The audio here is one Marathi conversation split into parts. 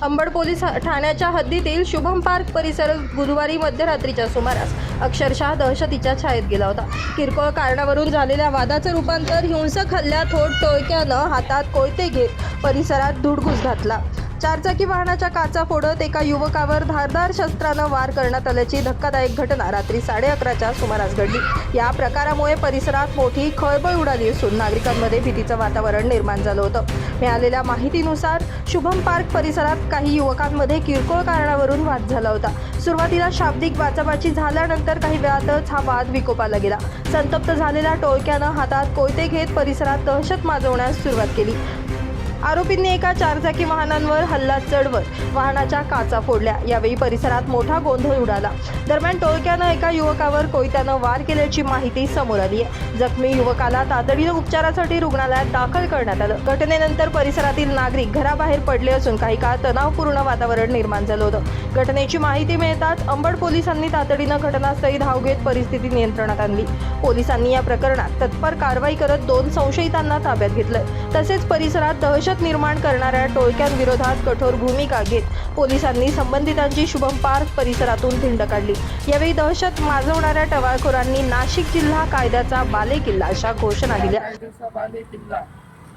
अंबड पोलीस ठाण्याच्या हद्दीतील शुभम पार्क परिसर गुरुवारी मध्यरात्रीच्या सुमारास अक्षरशः दहशतीच्या छायेत गेला होता। किरकोळ कारणावरून झालेल्या वादाचं रूपांतर हिंसक हल्ल्यात होत टोळक्यानं हातात कोयते घेत परिसरात धुडगूस घातला। चारचाकी वाहनाच्या काचा फोडत एका युवकावर धारदार शस्त्रानं वार करण्यात आल्याची धक्कादायक घटना रात्री 11:30च्या सुमारास घडली। या प्रकारामुळे परिसरात मोठी खळबळ उडाली असून नागरिकांमध्ये भीतीचं वातावरण निर्माण झालं होतं। मिळालेल्या माहितीनुसार शुभम पार्क परिसरात काही युवकांमध्ये किरकोळ कारणावरून वाद झाला होता। सुरुवातीला शाब्दिक बाचाबाची झाल्यानंतर काही वेळातच हा वाद विकोपाला गेला। संतप्त झालेल्या टोळक्यानं हातात कोयते घेत परिसरात दहशत माजवण्यास सुरुवात केली। आरोपींनी एका चारचाकी वाहनांवर हल्ला चढवत वाहनाच्या काचा फोडल्या। यावेळी परिसरात मोठा गोंधळ उडाला। दरम्यान टोळक्यानं एका युवकावर कोयत्यानं वार केल्याची माहिती समोर आली आहे। जखमी युवकाला तातडीनं उपचारासाठी रुग्णालयात दाखल करण्यात आलं। घटनेनंतर परिसरातील नागरिक घराबाहेर पडले असून काही काळ तणावपूर्ण वातावरण निर्माण झालं होतं। घटनेची माहिती मिळताच अंबड पोलिसांनी तातडीनं घटनास्थळी धाव घेत परिस्थिती नियंत्रणात आणली। पोलिसांनी या प्रकरणात तत्पर कारवाई करत 2 संशयितांना ताब्यात घेतलं। तसेच परिसरात दहशत निर्माण करणाऱ्या टोळक्यांविरोधात कठोर भूमिका घेत पोलिसांनी संबंधितांची शुभम पार्क परिसरातून धिंड काढली। यावेळी दहशत माजवणाऱ्या टवाळखोरांनी नाशिक जिल्हा कायद्याचा बालेकिल्ला अशा घोषणा दिल्या।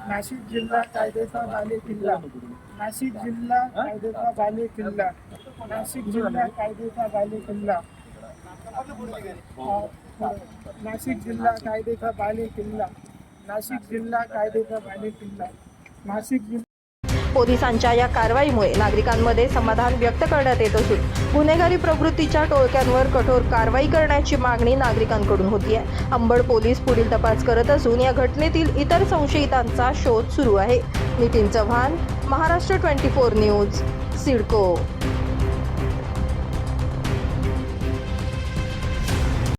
नाशिक जिल्हा कायद्याचा बालेकिल्ला, नाशिक जिल्हा कायद्याचा बालेकिल्ला, नाशिक जिल्हा कायद्याचा बालेकिल्ला, नाशिक जिल्हा कायद्याचा बालेकिल्ला, नाशिक जिल्हा कायद्याचा बालेकिल्ला, नाशिक जिल्हा। पोलिसांच्या या कारवाईमुळे नागरिकांमध्ये समाधान व्यक्त करण्यात येत असून गुन्हेगारी प्रवृत्तीच्या टोळक्यांवर कठोर कारवाई करण्याची मागणी नागरिकांकडून होती आहे। अंबड पोलीस पुढील तपास करत असून या घटनेतील इतर संशयितांचा शोध सुरू आहे। नितीन चव्हाण, महाराष्ट्र 24 न्यूज, सिडको।